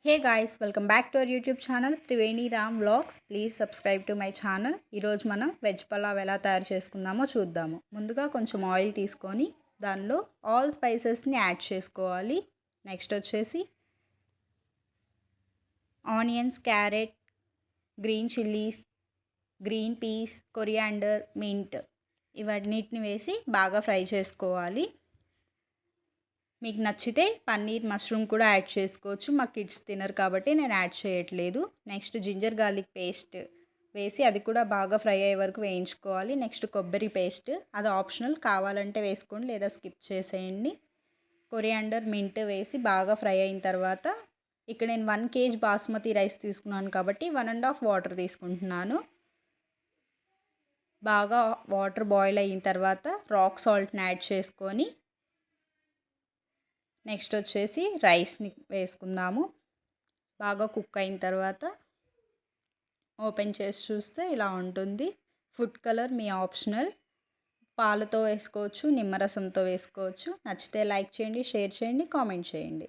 Hey guys, welcome back to our YouTube channel Triveni Ram vlogs. Please subscribe to my channel. ఈరోజు మనం veg pulao ఎలా తయారు చేసుకుందామో చూద్దాము. ముందుగా కొంచెం ఆయిల్ తీసుకొని దానిలో ఆల్ స్పైసెస్ని యాడ్ చేసుకోవాలి. నెక్స్ట్ వచ్చేసి onions, carrot, green chillies, green peas, coriander, mint ఇవన్నిటిని వేసి బాగా ఫ్రై చేసుకోవాలి. మీకు నచ్చితే పన్నీర్ మష్రూమ్ కూడా యాడ్ చేసుకోవచ్చు. మా కిడ్స్ తినరు కాబట్టి నేను యాడ్ చేయట్లేదు. నెక్స్ట్ జింజర్ గార్లిక్ పేస్ట్ వేసి అది కూడా బాగా ఫ్రై అయ్యే వరకు వేయించుకోవాలి. నెక్స్ట్ కొబ్బరి పేస్ట్, అది ఆప్షనల్, కావాలంటే వేసుకోండి లేదా స్కిప్ చేసేయండి. కొరియాండర్, మింట్ వేసి బాగా ఫ్రై అయిన తర్వాత ఇక్కడ నేను 1 kg బాస్మతి రైస్ తీసుకున్నాను కాబట్టి 1.5 వాటర్ తీసుకుంటున్నాను. బాగా వాటర్ బాయిల్ అయిన తర్వాత రాక్ సాల్ట్ని యాడ్ చేసుకొని నెక్స్ట్ వచ్చేసి రైస్ని వేసుకుందాము. బాగా కుక్ అయిన తర్వాత ఓపెన్ చేసి చూస్తే ఇలా ఉంటుంది. ఫుడ్ కలర్ మీ ఆప్షనల్, పాలతో వేసుకోవచ్చు, నిమ్మరసంతో వేసుకోవచ్చు. నచ్చితే లైక్ చేయండి, షేర్ చేయండి, కామెంట్ చేయండి.